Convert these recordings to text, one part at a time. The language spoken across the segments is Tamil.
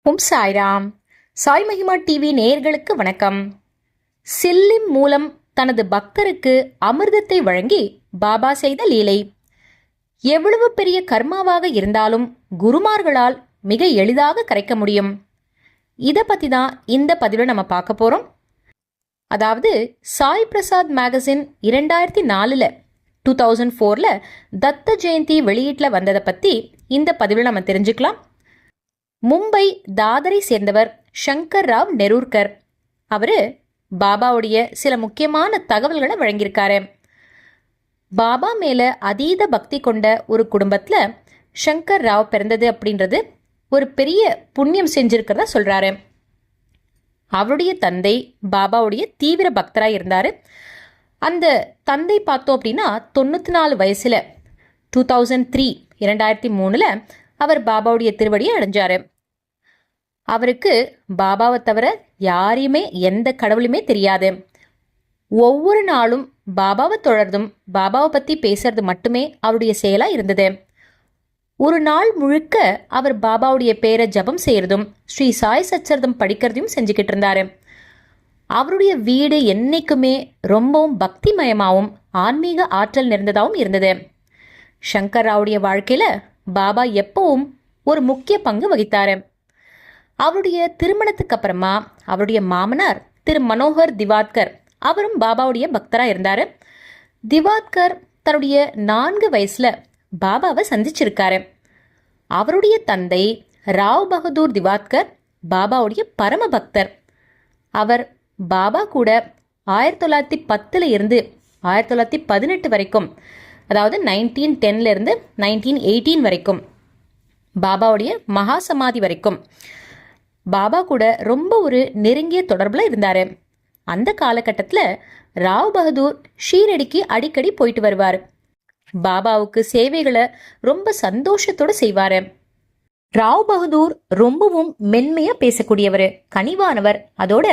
ஓம் சாய்ராம். சாய் மகிமா டிவி நேயர்களுக்கு வணக்கம். சில்லிம் மூலம் தனது பக்தருக்கு அமிர்தத்தை வழங்கி பாபா செய்த லீலை. எவ்வளவு பெரிய கர்மாவாக இருந்தாலும் குருமார்களால் மிக எளிதாக கரைக்க முடியும். இதை பற்றி தான் இந்த பதிவில் நம்ம பார்க்க போகிறோம். அதாவது சாய் பிரசாத் மேகசின் 2004 2004 தத்த ஜெயந்தி வெளியீட்டில் வந்ததை பற்றி இந்த பதிவில் நம்ம தெரிஞ்சுக்கலாம். மும்பை தாதரை சேர்ந்தவர் சங்கர் ராவ் நெரூர்கர். அவர் பாபாவுடைய சில முக்கியமான தகவல்களை வழங்கியிருக்காரு. பாபா மேலே அதீத பக்தி கொண்ட ஒரு குடும்பத்தில் சங்கர் ராவ் பிறந்தது அப்படின்றது ஒரு பெரிய புண்ணியம் செஞ்சிருக்கிறதா சொல்கிறாரு. அவருடைய தந்தை பாபாவுடைய தீவிர பக்தராக இருந்தார். அந்த தந்தை பார்த்தோம் அப்படின்னா 94 வயசில் 2003 அவர் பாபாவுடைய திருவடியை அடைஞ்சார். அவருக்கு பாபாவை தவிர யாரையுமே எந்த கடவுளுமே தெரியாது. ஒவ்வொரு நாளும் பாபாவை தொடர்ந்தும் பாபாவை பற்றி பேசுறது மட்டுமே அவருடைய செயலாக இருந்தது. ஒரு நாள் முழுக்க அவர் பாபாவுடைய பேரை ஜபம் செய்யறதும் ஸ்ரீ சாய் சச்சரிதம் படிக்கிறதையும் செஞ்சுக்கிட்டு இருந்தாரு. அவருடைய வீடு என்னைக்குமே ரொம்பவும் பக்திமயமாகவும் ஆன்மீக ஆற்றல் நிறைந்ததாகவும் இருந்தது. சங்கர் ராவுடைய வாழ்க்கையில பாபா எப்பவும் ஒரு முக்கிய பங்கு வகித்தாரு. அவருடைய திருமணத்துக்கு அப்புறமா அவருடைய மாமனார் திரு மனோகர் திவாத்கர் அவரும் பாபாவுடைய பக்தராக இருந்தார். திவாத்கர் தன்னுடைய 4 வயசுல பாபாவை சந்திச்சிருக்காரு. அவருடைய தந்தை ராவ் பகதூர் திவாத்கர் பாபாவுடைய பரம பக்தர். அவர் பாபா கூட 1910 இருந்து 1918 வரைக்கும், அதாவது 1910 இருந்து 1918 வரைக்கும், பாபாவுடைய மகா சமாதி வரைக்கும் பாபா கூட ரொம்ப ஒரு நெருங்கிய தொடர்பில் இருந்தார். அந்த காலகட்டத்தில் ராவ் பகதூர் ஷீரடிக்கு அடிக்கடி போயிட்டு வருவார். பாபாவுக்கு சேவைகளை ரொம்ப சந்தோஷத்தோடு செய்வார். ராவ் பகதூர் ரொம்பவும் மென்மையாக பேசக்கூடியவர், கனிவானவர், அதோட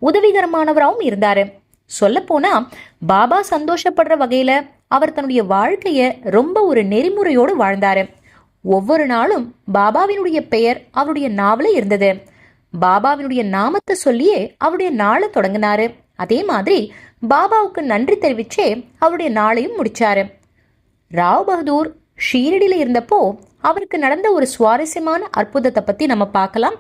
உதவிகரமானவராகவும் இருந்தார். சொல்லப்போனால் பாபா சந்தோஷப்படுற வகையில் அவர் தன்னுடைய வாழ்க்கையை ரொம்ப ஒரு நெறிமுறையோடு வாழ்ந்தார். ஒவ்வொரு நாளும் பாபாவினுடைய பெயர் அவருடைய நாவல இருந்தது. பாபாவினுடைய நாமத்தை சொல்லியே அவருடைய நாளை தொடங்கினாரு. அதே மாதிரி பாபாவுக்கு நன்றி தெரிவிச்சே அவருடைய நாளையும் முடிச்சாரு. ராவ் பகதூர் ஷீரடியில் இருந்தப்போ அவருக்கு நடந்த ஒரு சுவாரஸ்யமான அற்புதத்தை பற்றி நம்ம பார்க்கலாம்.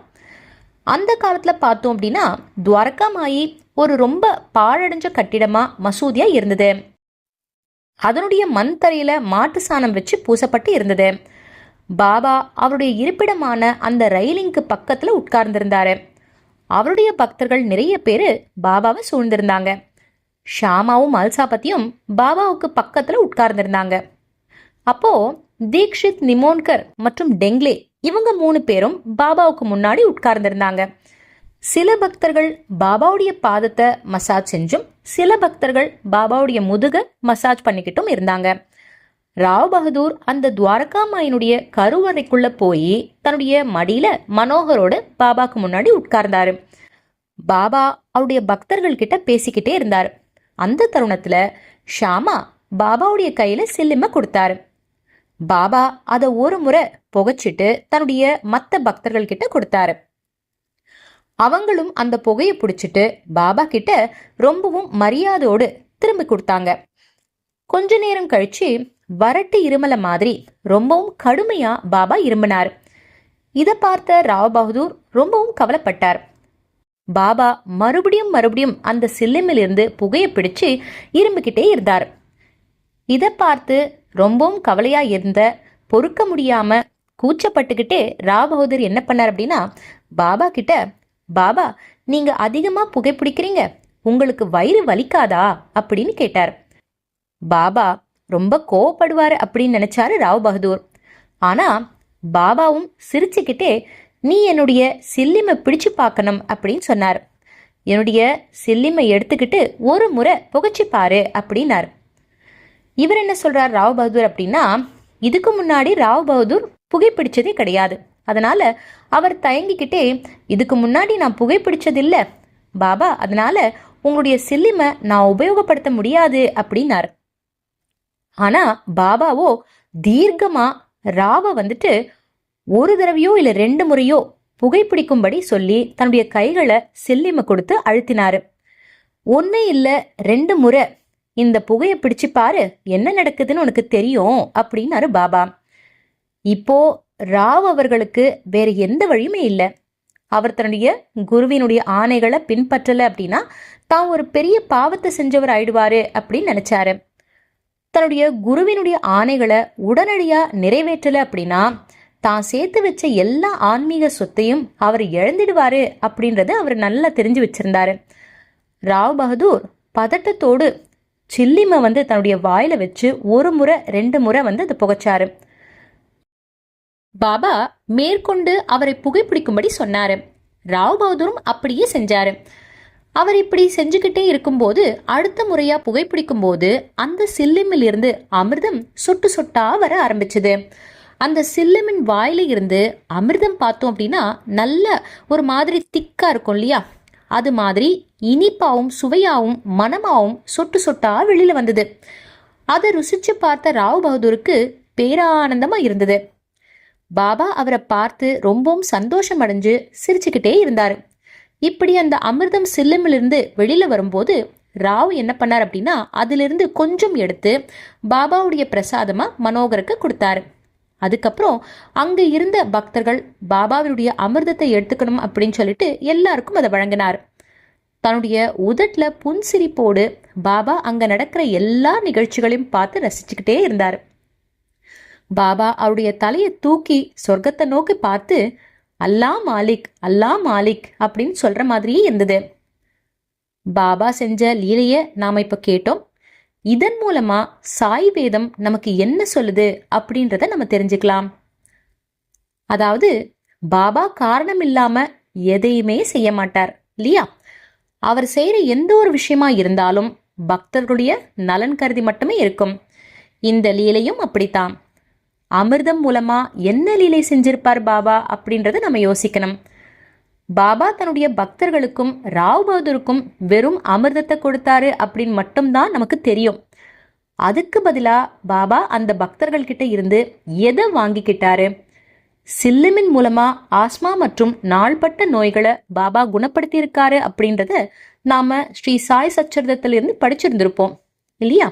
அந்த காலத்தில் பார்த்தோம் அப்படின்னா துவாரகா மாயி ஒரு ரொம்ப பாழடைஞ்ச கட்டிடமா மசூதியா இருந்தது. அதனுடைய மண் தரையில மாட்டு சாணம் வச்சு பூசப்பட்டு இருந்தது. பாபா அவருடைய இருப்பிடமான அந்த ரயிலிங்க்கு பக்கத்தில் உட்கார்ந்திருந்தாரு. அவருடைய பக்தர்கள் நிறைய பேர் பாபாவை சூழ்ந்திருந்தாங்க. ஷாமாவும் மல்சாபத்தியும் பாபாவுக்கு பக்கத்தில் உட்கார்ந்திருந்தாங்க. அப்போ தீக்ஷித், நிமோன்கர் மற்றும் டெங்லே இவங்க 3 பேரும் பாபாவுக்கு முன்னாடி உட்கார்ந்திருந்தாங்க. சில பக்தர்கள் பாபாவுடைய பாதத்தை மசாஜ் செஞ்சும் சில பக்தர்கள் பாபாவுடைய முதுக மசாஜ் பண்ணிக்கிட்டும் இருந்தாங்க. ராவ் பகதூர் அந்த துவாரகா மாயினுடைய கருவறைக்குள்ள போய் தன்னுடைய மடியில மனோகரோடு பாபாக்கு முன்னாடி உட்கார்ந்தாரு. பாபா அவருடைய பக்தர்கள் கிட்ட பேசிக்கிட்டே இருந்தார். அந்த தருணத்துல ஷாமா பாபாவுடைய கையில சில்லிம கொடுத்தாரு. பாபா அதை ஒரு முறை புகைச்சிட்டு தன்னுடைய மற்ற பக்தர்கள் கிட்ட கொடுத்தாரு. அவங்களும் அந்த புகையை பிடிச்சிட்டு பாபா கிட்ட ரொம்பவும் மரியாதையோடு திரும்பி கொடுத்தாங்க. கொஞ்ச நேரம் கழிச்சு வறட்டு இருமல மாதிரி ரொம்பவும் கடுமையா பாபா இரும்பினார். இதை பார்த்த ராவ் பகதூர் ரொம்பவும் கவலைப்பட்டார். பாபா மறுபடியும் அந்த சில்லிமில் இருந்து புகையை பிடிச்சு இரும்பிக்கிட்டே இருந்தார். இதை பார்த்து ரொம்பவும் கவலையா இருந்த, பொறுக்க முடியாம கூச்சப்பட்டுக்கிட்டே ராவ் பகதூர் என்ன பண்ணார் அப்படின்னா பாபா கிட்ட, பாபா நீங்க அதிகமா புகைப்பிடிக்கிறீங்க, உங்களுக்கு வயிறு வலிக்காதா அப்படின்னு கேட்டார். பாபா ரொம்ப கோவப்படுவார் அப்படின்னு நினைச்சாரு ராவ் பகதூர். ஆனா பாபாவும் சிரிச்சுக்கிட்டே, நீ என்னுடைய சில்லிமை பிடிச்சு பார்க்கணும் அப்படின்னு சொன்னார். என்னுடைய சில்லிமை எடுத்துக்கிட்டு ஒரு முறை புகைச்சு பாரு அப்படின்னார். இவர் என்ன சொல்றார் ராவ் பகதூர் அப்படின்னா, இதுக்கு முன்னாடி ராவ் பகதூர் புகைப்பிடிச்சதே கிடையாது. அதனால அவர் தயங்கிக்கிட்டே, இதுக்கு முன்னாடி நான் புகைப்பிடிச்சதில்ல பாபா, அதனால உங்களுடைய சில்லிமை நான் உபயோகப்படுத்த முடியாது அப்படின்னார். ஆனா பாபாவோ தீர்க்கமா ராவ வந்துட்டு ஒரு தடவையோ இல்லை 2 முறையோ புகைப்பிடிக்கும்படி சொல்லி தன்னுடைய கைகளை சில்லிம கொடுத்து அழுத்தினாரு. ஒன்னு இல்ல 2 முறை இந்த புகையை பிடிச்சு பாரு, என்ன நடக்குதுன்னு உனக்கு தெரியும் அப்படின்னாரு பாபா. இப்போ ராவ் அவர்களுக்கு வேற எந்த வழியுமே இல்லை. அவர் தன்னுடைய குருவினுடைய ஆணைகளை பின்பற்றல அப்படின்னா தான் ஒரு பெரிய பாவத்தை செஞ்சவர் ஆயிடுவாரு அப்படின்னு நினைச்சாரு. தன்னுடைய குருவினுடைய ஆணைகளை உடனடியா நிறைவேற்றல அப்படின்னா தான் சேர்த்து வச்ச எல்லா ஆன்மீக சொத்தையும் அவர் இழந்துடுவாரு அப்படின்றத அவர் நல்லா தெரிஞ்சு வச்சிருந்தாரு. ராவ் பகதூர் பதட்டத்தோடு சில்லிமை தன்னுடைய வாயில வச்சு 1 முறை 2 முறை அதை புகைச்சாரு. பாபா மேற்கொண்டு அவரை புகைப்பிடிக்கும்படி சொன்னாரு. ராவ் பகதூரும் அப்படியே செஞ்சாரு. அவர் இப்படி செஞ்சுக்கிட்டே இருக்கும்போது அடுத்த முறையா புகைப்பிடிக்கும் போது அந்த சில்லிமில் இருந்து அமிர்தம் சொட்டு சொட்டா வர ஆரம்பிச்சது. அந்த சில்லிமின் வாயில இருந்து அமிர்தம் பார்த்தோம் அப்படின்னா நல்ல ஒரு மாதிரி திக்கா இருக்கும் இல்லையா, அது மாதிரி இனிப்பாவும் சுவையாவும் மனமாவும் சொட்டு சொட்டா வெளியில வந்தது. அதை ருசிச்சு பார்த்த ராவ் பகதூருக்கு பேரானந்தமா இருந்தது. பாபா அவரை பார்த்து ரொம்பவும் சந்தோஷம் அடைஞ்சு சிரிச்சுக்கிட்டே இருந்தாரு. இப்படி அந்த அமிர்தம் சில்லிமிலிருந்து வெளியில வரும்போது ராவ் என்ன பண்ணார் அப்படின்னா அதிலிருந்து கொஞ்சம் எடுத்து பாபாவுடைய பிரசாதமா மனோகருக்கு கொடுத்தாரு. அதுக்கப்புறம் அங்க இருந்த பக்தர்கள் பாபாவினுடைய அமிர்தத்தை எடுத்துக்கணும் அப்படின்னு சொல்லிட்டு எல்லாருக்கும் அதை வழங்கினார். தன்னுடைய உதட்டுல புன்சிரிப்போடு பாபா அங்க நடக்கிற எல்லா நிகழ்ச்சிகளையும் பார்த்து ரசிச்சுக்கிட்டே இருந்தார். பாபா அவருடைய தலையை தூக்கி சொர்க்கத்தை நோக்கி பார்த்து அல்லா மாலிக் அல்லா மாலிக் அப்படின்னு சொல்ற மாதிரியே இருந்தது. பாபா செஞ்ச லீலைய நாம இப்ப கேட்டோம். இதன் மூலமா சாய் வேதம் நமக்கு என்ன சொல்லுது அப்படின்றத நம்ம தெரிஞ்சுக்கலாம். அதாவது பாபா காரணம் இல்லாம எதையுமே செய்ய மாட்டார் இல்லையா. அவர் செய்யற எந்த ஒரு விஷயமா இருந்தாலும் பக்தர்களுடைய நலன் கருதி மட்டுமே இருக்கும். இந்த லீலையும் அப்படித்தான். அமிர்தம் மூலமா என்ன லீலை செஞ்சிருப்பார் பாபா அப்படின்றத நம்ம யோசிக்கணும். பாபா தன்னுடைய பக்தர்களுக்கும் ராவ் பகதூருக்கும் வெறும் அமிர்தத்தை கொடுத்தாரு அப்படின்னு மட்டும்தான் நமக்கு தெரியும். அதுக்கு பதிலா பாபா அந்த பக்தர்கள் கிட்ட இருந்து எதை வாங்கிக்கிட்டாரு? சில்லிமின் மூலமா ஆஸ்மா மற்றும் நாள்பட்ட நோய்களை பாபா குணப்படுத்தி இருக்காரு அப்படின்றத நாம ஸ்ரீ சாய் சச்சரிதத்திலிருந்து படிச்சிருந்திருப்போம் இல்லையா.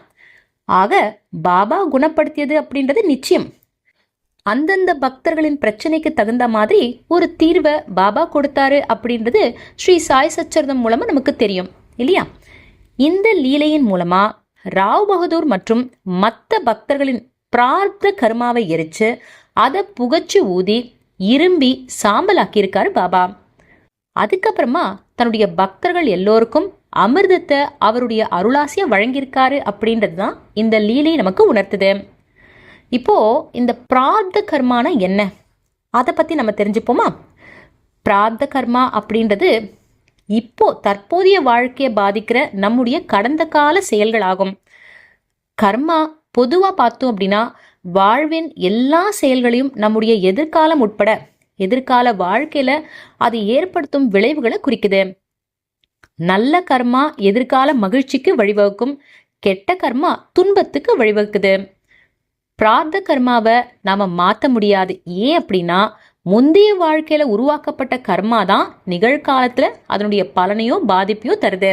ஆக பாபா குணப்படுத்தியது அப்படின்றது நிச்சயம். அந்தந்த பக்தர்களின் பிரச்சனைக்கு தகுந்த மாதிரி ஒரு தீர்வை பாபா கொடுத்தாரு அப்படின்றது ஸ்ரீ சாய் சச்சரிதம் மூலமா நமக்கு தெரியும் இல்லையா. இந்த லீலையின் மூலமா ராவ் பகதூர் மற்றும் மற்ற பக்தர்களின் பிரார்த்த கர்மாவை எரிச்சு அதை புகைச்சு ஊதி இரும்பி சாம்பலாக்கியிருக்காரு பாபா. அதுக்கப்புறமா தன்னுடைய பக்தர்கள் எல்லோருக்கும் அமிர்தத்தை அவருடைய அருளாசிய வழங்கியிருக்காரு அப்படின்றது தான் இந்த லீலை நமக்கு உணர்த்துது. இப்போ இந்த பிரார்த்த கர்மானா என்ன, அதை பத்தி நம்ம தெரிஞ்சுப்போமா. பிரார்த்த கர்மா அப்படின்றது இப்போ தற்போதைய வாழ்க்கையை பாதிக்கிற நம்முடைய கடந்த கால செயல்களாகும். கர்மா பொதுவா பார்த்தோம் அப்படின்னா வாழ்வின் எல்லா செயல்களையும் நம்முடைய எதிர்காலம் உட்பட எதிர்கால வாழ்க்கையில அது ஏற்படுத்தும் விளைவுகளை குறிக்குது. நல்ல கர்மா எதிர்கால மகிழ்ச்சிக்கு வழிவகுக்கும், கெட்ட கர்மா துன்பத்துக்கு வழிவகுக்குது. பிரார்த்த கர்மாவை நாம மாற்ற முடியாது. ஏன் அப்படின்னா முந்தைய வாழ்க்கையில உருவாக்கப்பட்ட கர்மா தான் நிகழ்காலத்துல அதனுடைய பலனையோ பாதிப்பையோ தருது.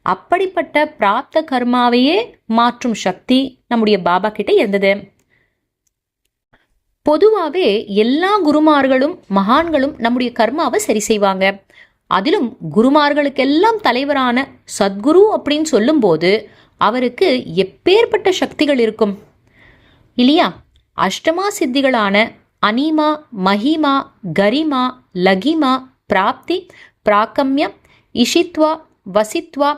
அப்படிப்பட்ட பிரார்த்த கர்மாவையே மாற்றும் சக்தி நம்முடைய பாபா கிட்ட இருந்தது. பொதுவாகவே எல்லா குருமார்களும் மகான்களும் நம்முடைய கர்மாவை சரி செய்வாங்க. அதிலும் குருமார்களுக்கெல்லாம் தலைவரான சத்குரு அப்படின்னு சொல்லும் போது அவருக்கு எப்பேற்பட்ட சக்திகள் இருக்கும் இல்லையா. அஷ்டமா சித்திகளான அனிமா, மஹிமா, கரிமா, லகிமா, பிராப்தி, பிராக்கம்யம், இஷித்வா, வசித்வா,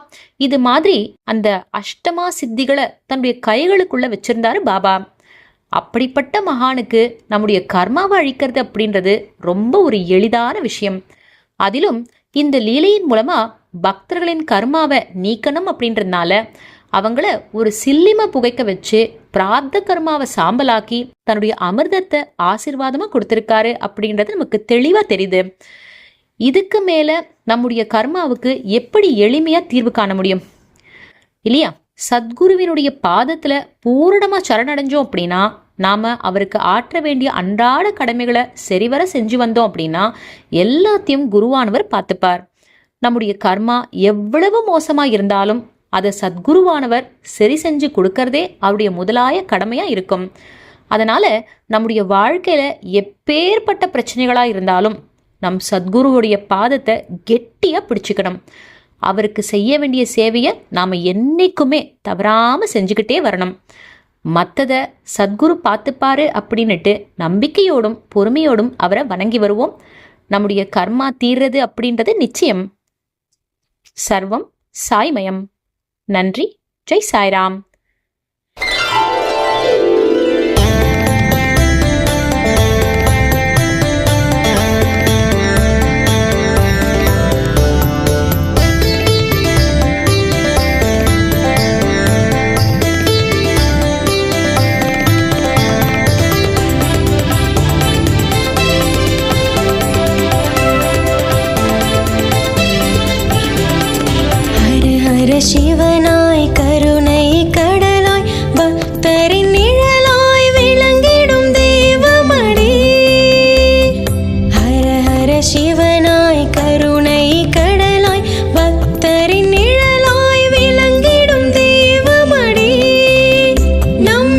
இது மாதிரி அந்த அஷ்டமா சித்திகளை தன்னுடைய கைகளுக்குள்ள வச்சிருந்தாரு பாபா. அப்படிப்பட்ட மகானுக்கு நம்முடைய கர்மாவை அழிக்கிறது அப்படின்றது ரொம்ப ஒரு எளிதான விஷயம். அதிலும் இந்த லீலையின் மூலமா பக்தர்களின் கர்மாவை நீக்கணும் அப்படின்றதுனால அவங்கள ஒரு சில்லிம புகைக்க வச்சு பிரார்த்த கர்மாவை சாம்பலாக்கி தன்னுடைய அமிர்தத்தை ஆசீர்வாதமா கொடுத்திருக்காரு அப்படின்றது நமக்கு தெளிவா தெரியுது. இதுக்கு மேல நம்முடைய கர்மாவுக்கு எப்படி எளிமையா தீர்வு காண முடியும் இல்லையா. சத்குருவினுடைய பாதத்துல பூரணமா சரணடைஞ்சோம் அப்படின்னா நாம் அவருக்கு ஆற்ற வேண்டிய அன்றாட கடமைகளை சரிவர செஞ்சு வந்தோம் அப்படின்னா எல்லாத்தையும் குருவானவர் பார்த்துப்பார். நம்முடைய கர்மா எவ்வளவு மோசமாக இருந்தாலும் அதை சத்குருவானவர் சரி செஞ்சு கொடுக்கறதே அவருடைய முதலாய கடமையாக இருக்கும். அதனால் நம்முடைய வாழ்க்கையில் எப்பேற்பட்ட பிரச்சனைகளாக இருந்தாலும் நம் சத்குருவுடைய பாதத்தை கெட்டியாக பிடிச்சிக்கணும். அவருக்கு செய்ய வேண்டிய சேவையை நாம் என்னைக்குமே தவறாமல் செஞ்சுக்கிட்டே வரணும். மற்றதை சத்குரு பார்த்துப்பாரு அப்படின்னுட்டு நம்பிக்கையோடும் பொறுமையோடும் அவரை வணங்கி வருவோம். நம்முடைய கர்மா தீர்றது அப்படின்றது நிச்சயம். சர்வம் சாய்மயம். நன்றி. ஜெய் சாய்ராம். சிவனாய் கருணை கடலாய் பக்தரின் நிழலாய் விளங்கிடும் தேவமடி. ஹர ஹர சிவனாய் கருணை கடலாய் பக்தரின் நிழலாய் விளங்கிடும் தேவமடி. நம்